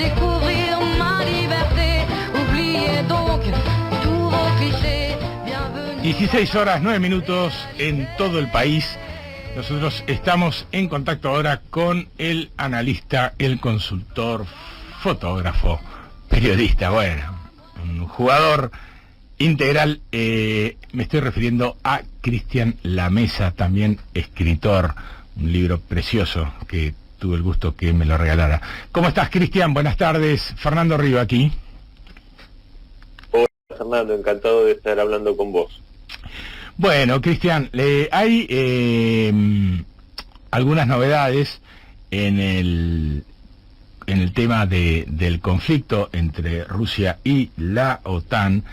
découvrir ma liberté. Oubliez donc tous vos clichés. Bienvenue. 16 horas 9 minutos en todo el país. Nosotros estamos en contacto ahora con el analista, el consultor, fotógrafo, periodista, bueno, un jugador integral. Me estoy refiriendo a Cristian Lamesa, también escritor, un libro precioso que tuve el gusto que me lo regalara. ¿Cómo estás, Cristian? Buenas tardes. Fernando Río aquí. Hola, Fernando, encantado de estar hablando con vos. Bueno, Cristian, hay algunas novedades en el tema del conflicto entre Rusia y la OTAN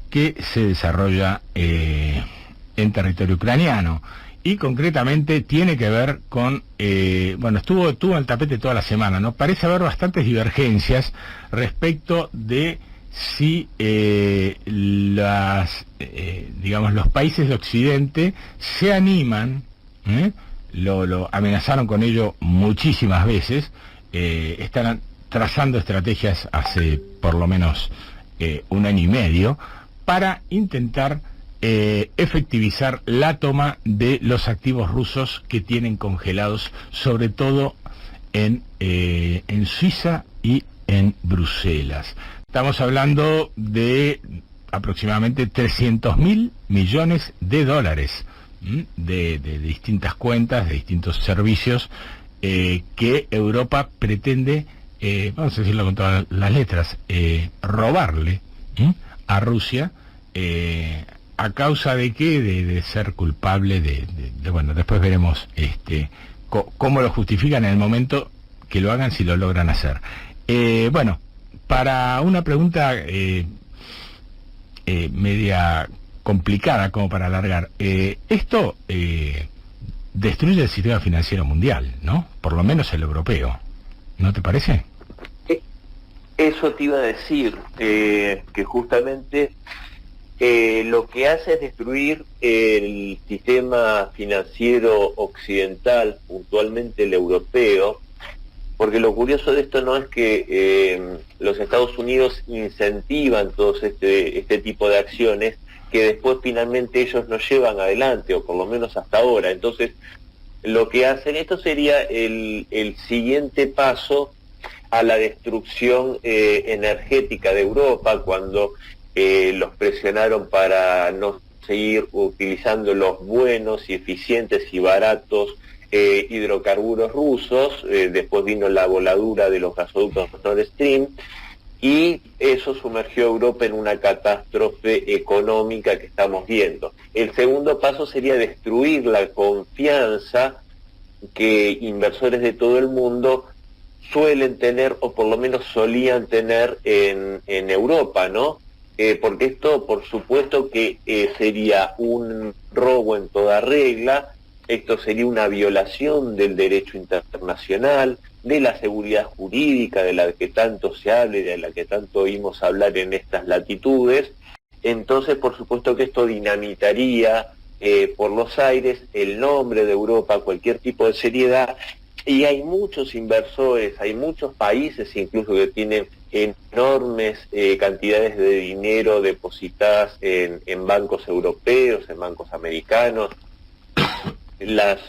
que se desarrolla en territorio ucraniano, y concretamente tiene que ver con, bueno, estuvo en el tapete toda la semana, ¿no? Parece haber bastantes divergencias respecto de si digamos, los países de Occidente se animan, lo amenazaron con ello muchísimas veces, están trazando estrategias hace por lo menos un año y medio para intentar efectivizar la toma de los activos rusos que tienen congelados, sobre todo en Suiza y en Bruselas. Estamos hablando de aproximadamente 300.000 millones de dólares de distintas cuentas, de distintos servicios que Europa pretende, vamos a decirlo con todas las letras, robarle a Rusia, a causa de qué, de ser culpable de bueno, después veremos cómo lo justifican en el momento que lo hagan, si lo logran hacer. Bueno, para una pregunta media complicada como para alargar, esto destruye el sistema financiero mundial, ¿no? Por lo menos el europeo, ¿no te parece? Eso te iba a decir, que justamente lo que hace es destruir el sistema financiero occidental, puntualmente el europeo, porque lo curioso de esto no es que los Estados Unidos incentivan todos este tipo de acciones que después finalmente ellos no llevan adelante, o por lo menos hasta ahora. Entonces, lo que hacen, esto sería el siguiente paso a la destrucción energética de Europa, cuando los presionaron para no seguir utilizando los buenos y eficientes y baratos hidrocarburos rusos. Después vino la voladura de los gasoductos Nord Stream, y eso sumergió a Europa en una catástrofe económica que estamos viendo. El segundo paso sería destruir la confianza que inversores de todo el mundo suelen tener, o por lo menos solían tener en Europa, ¿no? Porque esto, por supuesto que sería un robo en toda regla. Esto sería una violación del derecho internacional, de la seguridad jurídica, de la que tanto se habla y de la que tanto oímos hablar en estas latitudes. Entonces, por supuesto que esto dinamitaría por los aires el nombre de Europa, cualquier tipo de seriedad, y hay muchos inversores, hay muchos países incluso que tienen enormes cantidades de dinero depositadas en bancos europeos, en bancos americanos. Las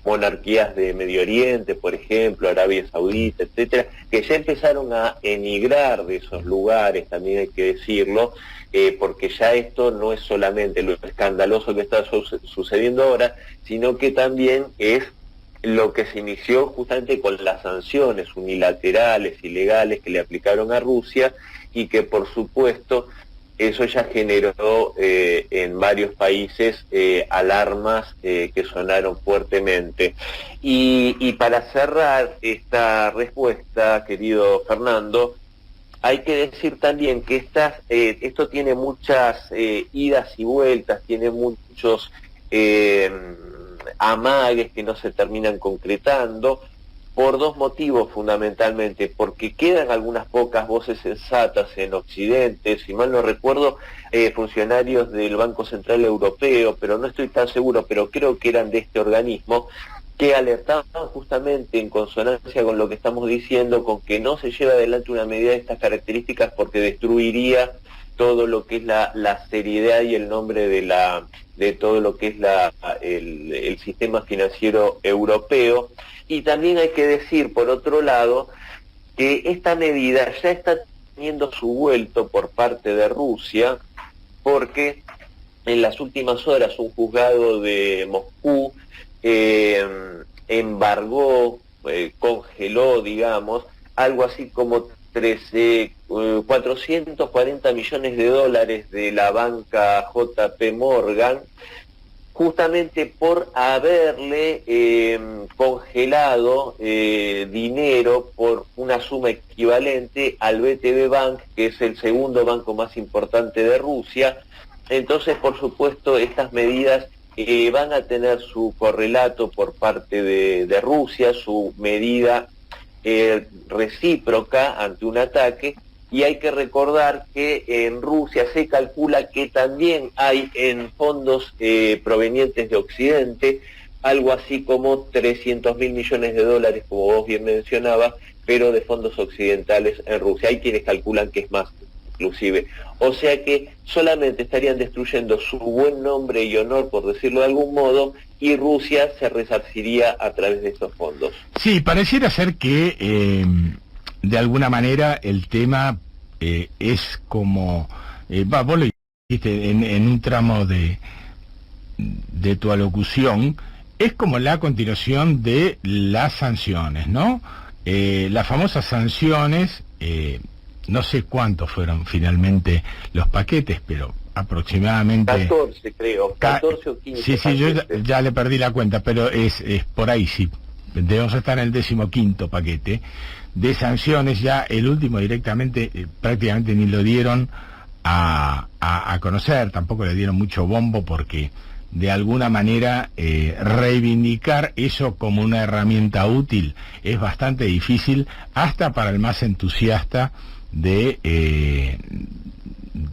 monarquías de Medio Oriente, por ejemplo, Arabia Saudita, etcétera, que ya empezaron a emigrar de esos lugares, también hay que decirlo, porque ya esto no es solamente lo escandaloso que está sucediendo ahora, sino que también es lo que se inició justamente con las sanciones unilaterales, ilegales, que le aplicaron a Rusia, y que por supuesto eso ya generó en varios países alarmas que sonaron fuertemente. Y para cerrar esta respuesta, querido Fernando, hay que decir también que esto tiene muchas idas y vueltas, tiene muchos amagues que no se terminan concretando, por dos motivos fundamentalmente: porque quedan algunas pocas voces sensatas en Occidente, si mal no recuerdo, funcionarios del Banco Central Europeo, pero no estoy tan seguro, pero creo que eran de este organismo, que alertaban justamente en consonancia con lo que estamos diciendo, con que no se lleva adelante una medida de estas características porque destruiría todo lo que es la seriedad y el nombre de todo lo que es el sistema financiero europeo. Y también hay que decir, por otro lado, que esta medida ya está teniendo su vuelto por parte de Rusia, porque en las últimas horas un juzgado de Moscú embargó, congeló, digamos, algo así como 440 millones de dólares de la banca JP Morgan, justamente por haberle congelado dinero por una suma equivalente al VTB Bank, que es el segundo banco más importante de Rusia. Entonces, por supuesto, estas medidas van a tener su correlato por parte de Rusia, su medida recíproca ante un ataque, y hay que recordar que en Rusia se calcula que también hay en fondos provenientes de Occidente algo así como 300.000 millones de dólares, como vos bien mencionabas, pero de fondos occidentales en Rusia. Hay quienes calculan que es más, inclusive. O sea que solamente estarían destruyendo su buen nombre y honor, por decirlo de algún modo, y Rusia se resarciría a través de esos fondos. Sí, pareciera ser que de alguna manera el tema es como, vos lo dijiste en un tramo de tu alocución, es como la continuación de las sanciones, ¿no? Las famosas sanciones, no sé cuántos fueron finalmente los paquetes, pero aproximadamente 14, creo, 14 o 15. Sí, yo ya le perdí la cuenta, pero es por ahí, sí. Debemos estar en el 15º paquete de sanciones. Ya el último directamente, prácticamente ni lo dieron a conocer, tampoco le dieron mucho bombo, porque de alguna manera reivindicar eso como una herramienta útil es bastante difícil, hasta para el más entusiasta de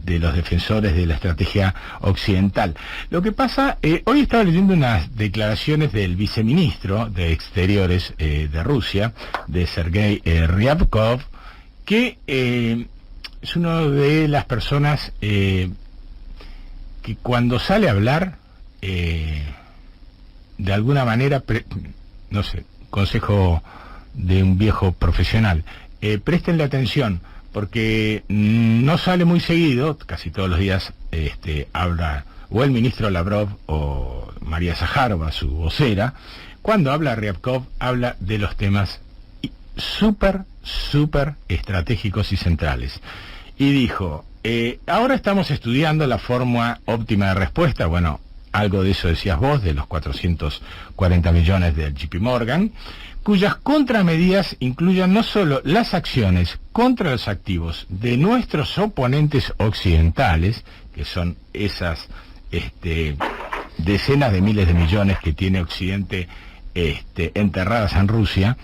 los defensores de la estrategia occidental. Lo que pasa, hoy estaba leyendo unas declaraciones del viceministro de Exteriores de Rusia, de Sergei Ryabkov, que es una de las personas que cuando sale a hablar, de alguna manera, no sé, consejo de un viejo profesional, préstenle atención, porque no sale muy seguido, casi todos los días habla o el ministro Lavrov o María Zaharova, su vocera. Cuando habla Ryabkov, habla de los temas súper estratégicos y centrales. Y dijo, ahora estamos estudiando la forma óptima de respuesta. Bueno, algo de eso decías vos, de los 440 millones del JP Morgan, cuyas contramedidas incluyan no solo las acciones contra los activos de nuestros oponentes occidentales, que son esas decenas de miles de millones que tiene Occidente enterradas en Rusia,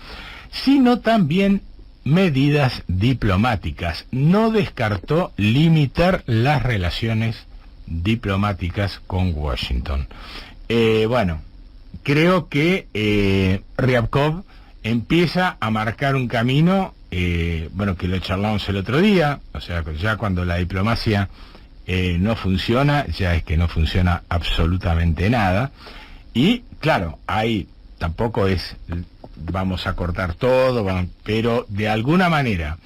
sino también medidas diplomáticas. No descartó limitar las relaciones diplomáticas con Washington. Bueno, creo que Ryabkov empieza a marcar un camino, bueno, que lo charlamos el otro día, o sea, ya cuando la diplomacia no funciona, ya es que no funciona absolutamente nada. Y claro, ahí tampoco es vamos a cortar todo, pero de alguna manera,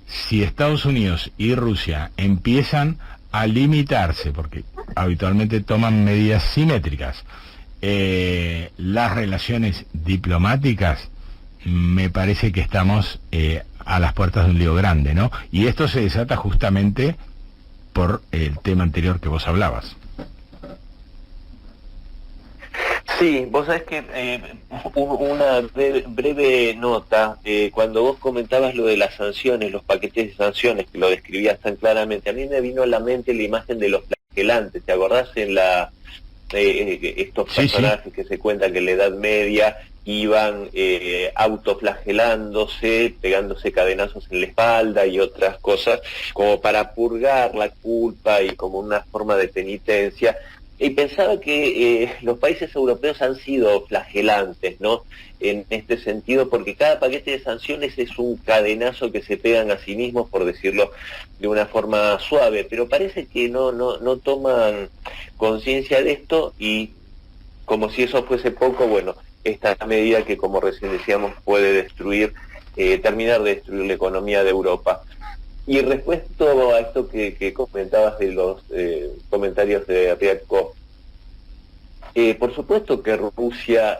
si Estados Unidos y Rusia empiezan a limitarse, porque habitualmente toman medidas simétricas, las relaciones diplomáticas, me parece que estamos a las puertas de un lío grande, ¿no? Y esto se desata justamente por el tema anterior que vos hablabas. Sí, vos sabés que una breve nota, cuando vos comentabas lo de las sanciones, los paquetes de sanciones, que lo describías tan claramente, a mí me vino a la mente la imagen de los flagelantes. ¿Te acordás en estos personajes que se cuentan que en la Edad Media iban autoflagelándose, pegándose cadenazos en la espalda y otras cosas, como para purgar la culpa y como una forma de penitencia? Y pensaba que los países europeos han sido flagelantes, ¿no? En este sentido, porque cada paquete de sanciones es un cadenazo que se pegan a sí mismos, por decirlo de una forma suave, pero parece que no toman conciencia de esto, y como si eso fuese poco, bueno, esta medida que, como recién decíamos, puede terminar de destruir la economía de Europa. Y respecto a esto que comentabas de los comentarios de Ryabkov, por supuesto que Rusia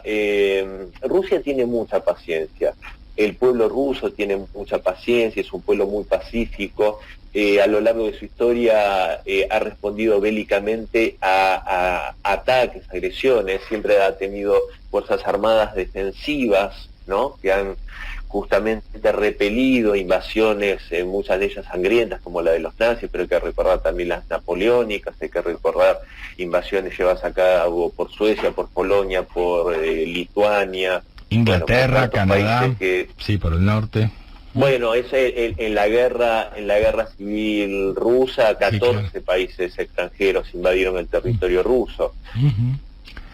tiene mucha paciencia. El pueblo ruso tiene mucha paciencia, es un pueblo muy pacífico. A lo largo de su historia ha respondido bélicamente a ataques, agresiones. Siempre ha tenido fuerzas armadas defensivas, ¿no? Que han justamente repelido invasiones, muchas de ellas sangrientas, como la de los nazis, pero hay que recordar también las napoleónicas, hay que recordar invasiones llevadas a cabo por Suecia, por Polonia, por Lituania, Inglaterra, Canadá, sí, por el norte. Bueno, es en la guerra civil rusa, 14 sí, claro, países extranjeros invadieron el territorio ruso.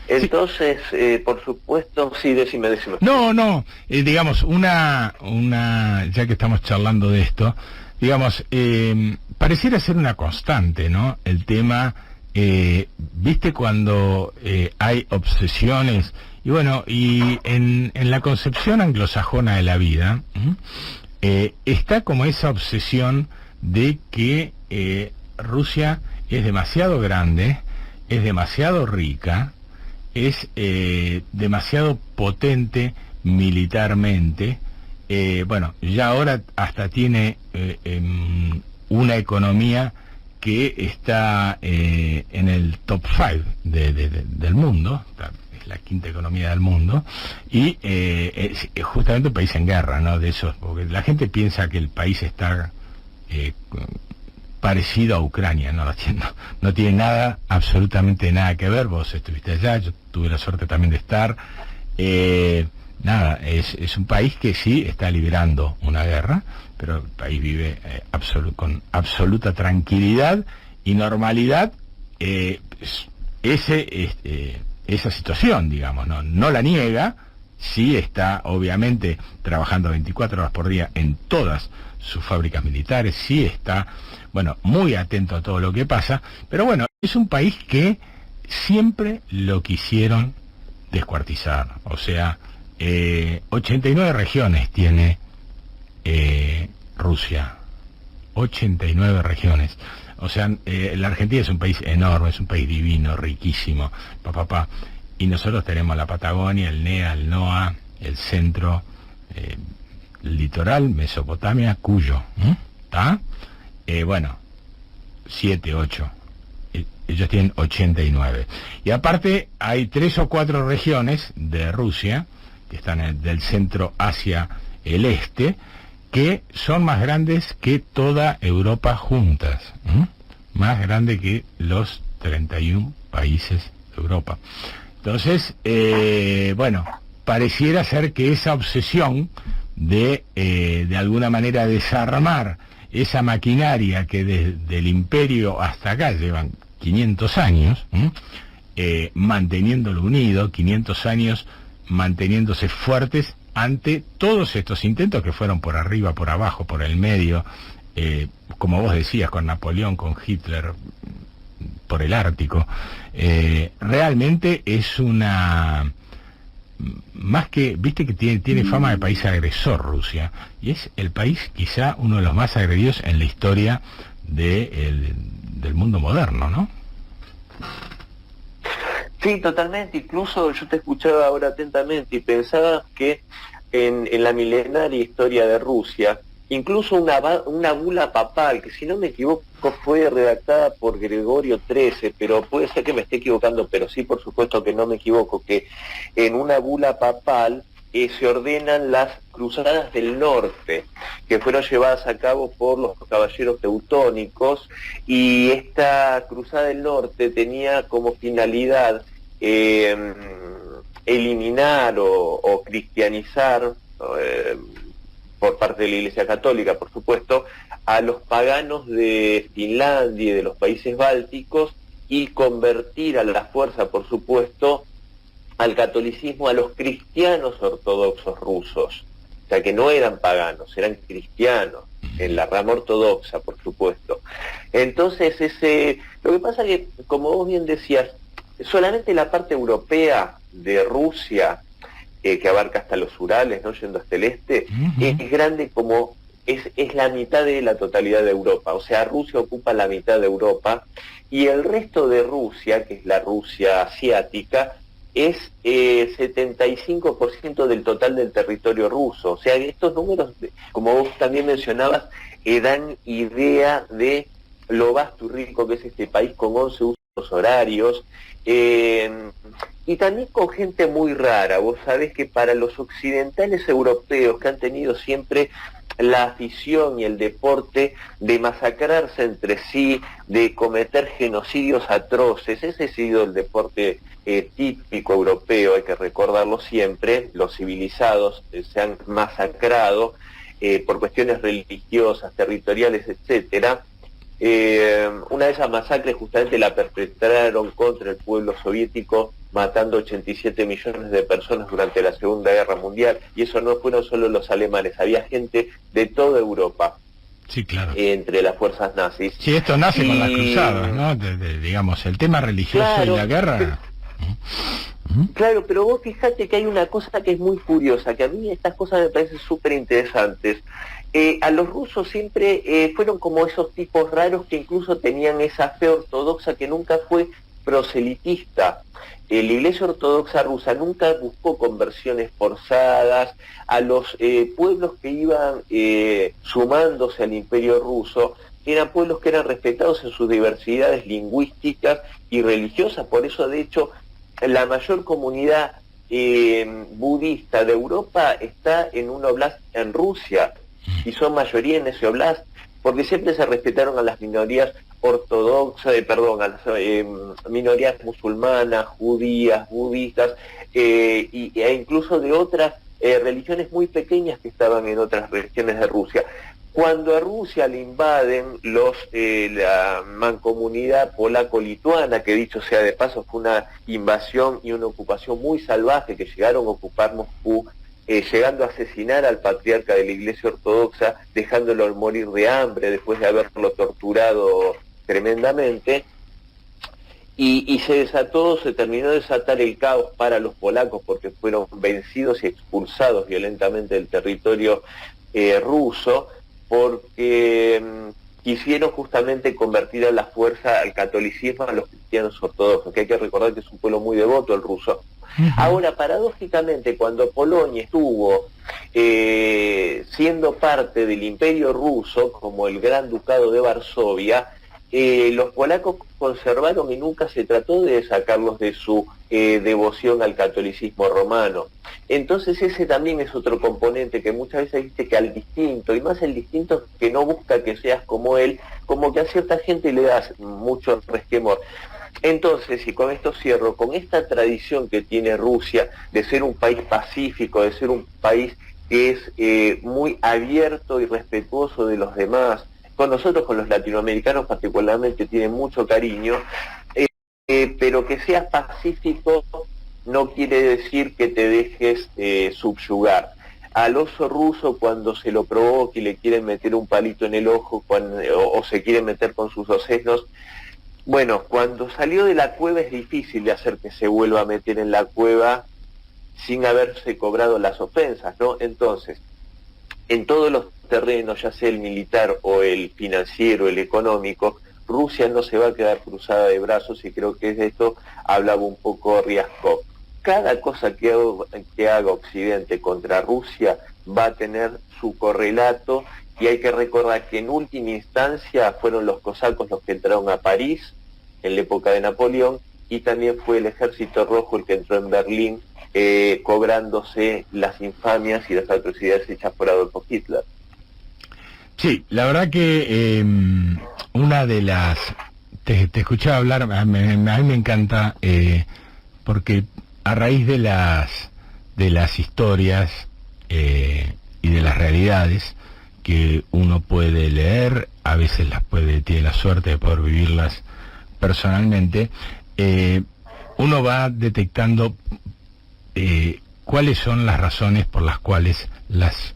Entonces, por supuesto, sí, decime. No, digamos, una, ya que estamos charlando de esto, digamos, pareciera ser una constante, ¿no? El tema, viste, cuando hay obsesiones, y bueno, y en la concepción anglosajona de la vida, está como esa obsesión de que Rusia es demasiado grande, es demasiado rica, es demasiado potente militarmente, bueno, ya ahora hasta tiene una economía que está en el top 5 del mundo, es la quinta economía del mundo, y es justamente un país en guerra, ¿no? De esos, porque la gente piensa que el país está parecido a Ucrania, no tiene nada, absolutamente nada que ver. Vos estuviste allá, yo tuve la suerte también de estar. Nada, es un país que sí está librando una guerra, pero el país vive con absoluta tranquilidad y normalidad esa situación, digamos, no la niega, sí está obviamente trabajando 24 horas por día en todas sus fábricas militares, sí está, bueno, muy atento a todo lo que pasa, pero bueno, es un país que siempre lo quisieron descuartizar, o sea, 89 regiones tiene Rusia, 89 regiones, o sea, la Argentina es un país enorme, es un país divino, riquísimo, y nosotros tenemos la Patagonia, el NEA, el NOA, el centro, el litoral, Mesopotamia, Cuyo, ¿está? Bueno, 7, 8, ellos tienen 89. Y aparte hay 3 o 4 regiones de Rusia, que están del centro hacia el este, que son más grandes que toda Europa juntas, más grande que los 31 países de Europa. Entonces, bueno, pareciera ser que esa obsesión de alguna manera desarmar esa maquinaria que desde el imperio hasta acá llevan 500 años, manteniéndolo unido, 500 años manteniéndose fuertes ante todos estos intentos que fueron por arriba, por abajo, por el medio, como vos decías, con Napoleón, con Hitler, por el Ártico. Realmente es una... más que, viste que tiene fama de país agresor Rusia, y es el país quizá uno de los más agredidos en la historia del mundo moderno, ¿no? Sí, totalmente. Incluso yo te escuchaba ahora atentamente y pensaba que en la milenaria historia de Rusia, incluso una bula papal, que si no me equivoco fue redactada por Gregorio XIII, pero puede ser que me esté equivocando, pero sí, por supuesto que no me equivoco, que en una bula papal se ordenan las cruzadas del norte, que fueron llevadas a cabo por los caballeros teutónicos, y esta cruzada del norte tenía como finalidad eliminar o cristianizar, por parte de la Iglesia Católica, por supuesto, a los paganos de Finlandia y de los países bálticos, y convertir a la fuerza, por supuesto, al catolicismo a los cristianos ortodoxos rusos. O sea, que no eran paganos, eran cristianos, en la rama ortodoxa, por supuesto. Entonces, lo que pasa es que, como vos bien decías, solamente la parte europea de Rusia, que abarca hasta los Urales, ¿no?, yendo hasta el este, es grande como... Es la mitad de la totalidad de Europa. O sea, Rusia ocupa la mitad de Europa, y el resto de Rusia, que es la Rusia asiática, es 75% del total del territorio ruso. O sea, estos números, como vos también mencionabas, dan idea de lo vasto y rico que es este país, con 11 usos horarios, y también con gente muy rara. Vos sabés que para los occidentales europeos, que han tenido siempre la afición y el deporte de masacrarse entre sí, de cometer genocidios atroces, ese ha sido el deporte típico europeo, hay que recordarlo siempre. Los civilizados se han masacrado por cuestiones religiosas, territoriales, etcétera. Una de esas masacres justamente la perpetraron contra el pueblo soviético, matando 87 millones de personas durante la Segunda Guerra Mundial, y eso no fueron solo los alemanes, había gente de toda Europa. Sí, claro. Entre las fuerzas nazis. Sí, esto nace con las cruzadas, ¿no? Digamos, el tema religioso, claro, y la guerra. Claro, pero vos fijate que hay una cosa que es muy curiosa, que a mí estas cosas me parecen súper interesantes. A los rusos siempre fueron como esos tipos raros que incluso tenían esa fe ortodoxa que nunca fue proselitista. La Iglesia Ortodoxa rusa nunca buscó conversiones forzadas. A los pueblos que iban sumándose al Imperio Ruso, eran pueblos que eran respetados en sus diversidades lingüísticas y religiosas. Por eso, de hecho, la mayor comunidad budista de Europa está en un oblast en Rusia, y son mayoría en ese oblast, porque siempre se respetaron a las minorías ortodoxas, a las minorías musulmanas, judías, budistas, e incluso de otras religiones muy pequeñas que estaban en otras regiones de Rusia. Cuando a Rusia le invaden la mancomunidad polaco-lituana, que dicho sea de paso fue una invasión y una ocupación muy salvaje, que llegaron a ocupar Moscú, llegando a asesinar al patriarca de la Iglesia Ortodoxa, dejándolo morir de hambre después de haberlo torturado tremendamente, y se terminó de desatar el caos para los polacos, porque fueron vencidos y expulsados violentamente del territorio ruso, porque quisieron justamente convertir a la fuerza al catolicismo, a los cristianos ortodoxos, que hay que recordar que es un pueblo muy devoto el ruso. Ahora, paradójicamente, cuando Polonia estuvo siendo parte del Imperio Ruso, como el Gran Ducado de Varsovia, los polacos conservaron y nunca se trató de sacarlos de su devoción al catolicismo romano. Entonces ese también es otro componente que muchas veces dice que al distinto, y más el distinto que no busca que seas como él, como que a cierta gente le das mucho resquemor. Entonces, y con esto cierro, con esta tradición que tiene Rusia de ser un país pacífico, de ser un país que es muy abierto y respetuoso de los demás, con nosotros, con los latinoamericanos particularmente, tiene mucho cariño, pero que seas pacífico no quiere decir que te dejes subyugar. Al oso ruso, cuando se lo provoca y le quieren meter un palito en el ojo, o se quieren meter con sus osesnos, bueno, cuando salió de la cueva es difícil de hacer que se vuelva a meter en la cueva sin haberse cobrado las ofensas, ¿no? Entonces, en todos los terrenos, ya sea el militar o el financiero, el económico, Rusia no se va a quedar cruzada de brazos, y creo que de esto hablaba un poco Ryazkov. Cada cosa que haga Occidente contra Rusia va a tener su correlato, y hay que recordar que en última instancia fueron los cosacos los que entraron a París en la época de Napoleón, y también fue el Ejército Rojo el que entró en Berlín, cobrándose las infamias y las atrocidades hechas por Adolfo Hitler. Sí, la verdad que una de las... Te escuchaba hablar, a mí me encanta, porque a raíz de las historias y de las realidades que uno puede leer, a veces tiene la suerte de poder vivirlas personalmente, uno va detectando cuáles son las razones por las cuales las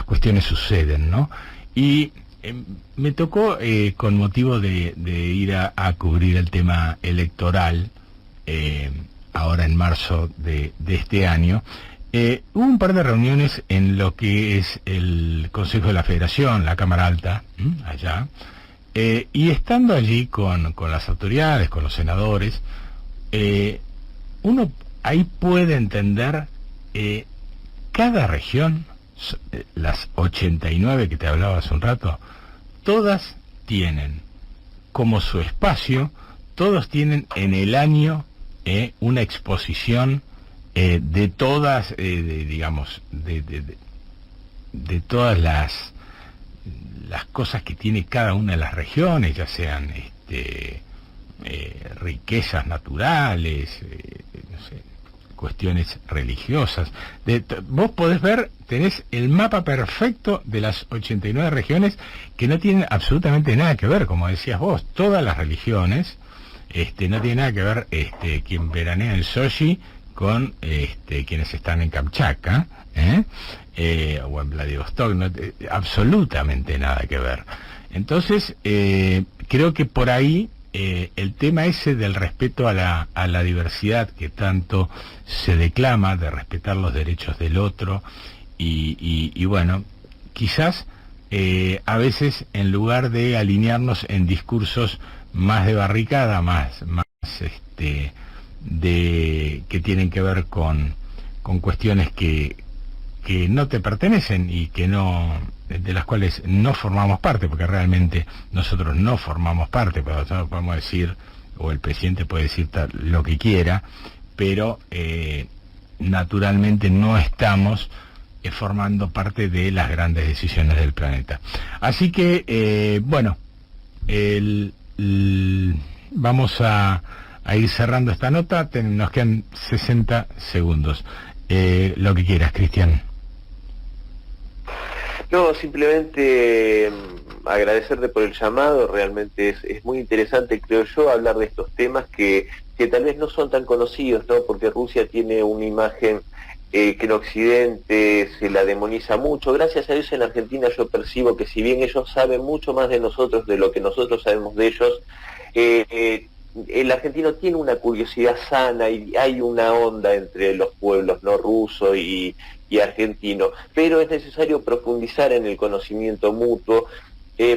cuestiones suceden, ¿no? Y me tocó, con motivo de ir a cubrir el tema electoral, ahora en marzo de este año, hubo un par de reuniones en lo que es el Consejo de la Federación, la Cámara Alta, allá, y estando allí con las autoridades, con los senadores, uno ahí puede entender cada región, las 89 que te hablaba hace un rato, todas tienen como su espacio, todos tienen en el año una exposición de todas, digamos, de todas las cosas que tiene cada una de las regiones, ya sean riquezas naturales, no sé, cuestiones religiosas. Vos podés ver, tenés el mapa perfecto de las 89 regiones que no tienen absolutamente nada que ver, como decías vos, todas las religiones, no tiene nada que ver quien veranea en Sochi con quienes están en Kamchatka, o en Vladivostok, absolutamente nada que ver. Entonces, creo que por ahí el tema ese del respeto a la diversidad que tanto se declama, de respetar los derechos del otro, y bueno, quizás a veces en lugar de alinearnos en discursos más de barricada, más que tienen que ver con cuestiones que no te pertenecen y que no, de las cuales no formamos parte, porque realmente nosotros no formamos parte, pero nosotros podemos decir, o el presidente puede decir lo que quiera, pero naturalmente no estamos formando parte de las grandes decisiones del planeta. Así que, bueno, vamos a ir cerrando esta nota, nos quedan 60 segundos. Lo que quieras, Cristian. No, simplemente agradecerte por el llamado. Realmente es muy interesante, creo yo, hablar de estos temas que tal vez no son tan conocidos, ¿no? Porque Rusia tiene una imagen que en Occidente se la demoniza mucho. Gracias a Dios en Argentina yo percibo que si bien ellos saben mucho más de nosotros de lo que nosotros sabemos de ellos, el argentino tiene una curiosidad sana y hay una onda entre los pueblos, ¿no? Ruso y argentino, pero es necesario profundizar en el conocimiento mutuo,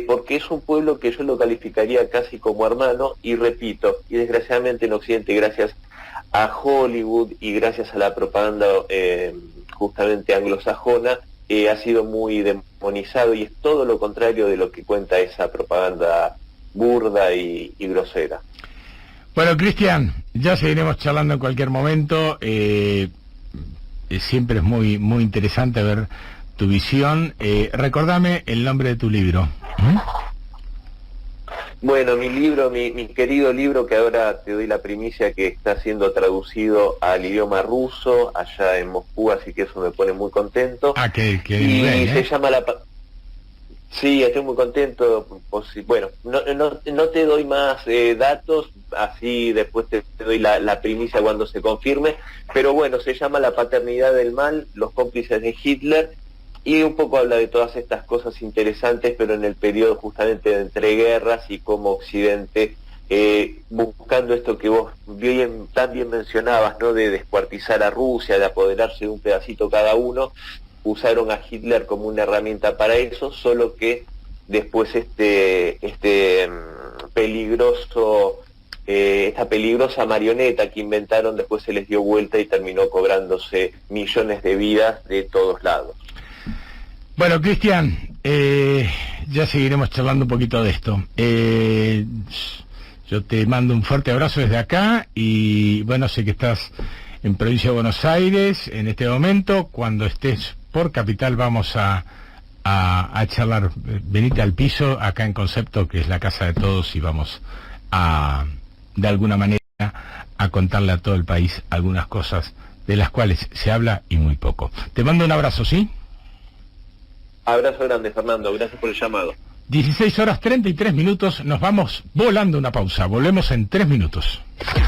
porque es un pueblo que yo lo calificaría casi como hermano, y repito, y desgraciadamente en Occidente, gracias a Hollywood y gracias a la propaganda justamente anglosajona, ha sido muy demonizado, y es todo lo contrario de lo que cuenta esa propaganda burda y grosera. Bueno, Cristian, ya seguiremos charlando en cualquier momento. Siempre es muy muy interesante ver tu visión. Recordame el nombre de tu libro. Bueno, mi libro, mi querido libro, que ahora te doy la primicia, que está siendo traducido al idioma ruso allá en Moscú, así que eso me pone muy contento. Qué y bien, se llama Sí, estoy muy contento. Bueno, no te doy más datos, así después te doy la primicia cuando se confirme, pero bueno, se llama La paternidad del mal, los cómplices de Hitler, y un poco habla de todas estas cosas interesantes, pero en el periodo justamente de entreguerras, y como Occidente, buscando esto que vos tan bien mencionabas, ¿no? De descuartizar a Rusia, de apoderarse de un pedacito cada uno, usaron a Hitler como una herramienta para eso, solo que después esta peligrosa marioneta que inventaron después se les dio vuelta y terminó cobrándose millones de vidas de todos lados. Bueno, Cristian, ya seguiremos charlando un poquito de esto. Yo te mando un fuerte abrazo desde acá, y bueno, sé que estás en provincia de Buenos Aires en este momento. Cuando estés por Capital vamos a charlar. Venite al piso acá en Concepto, que es la casa de todos, y vamos de alguna manera a contarle a todo el país algunas cosas de las cuales se habla y muy poco. Te mando un abrazo, ¿sí? Abrazo grande, Fernando, gracias por el llamado. 16 horas 33 minutos, nos vamos volando una pausa. Volvemos en 3 minutos.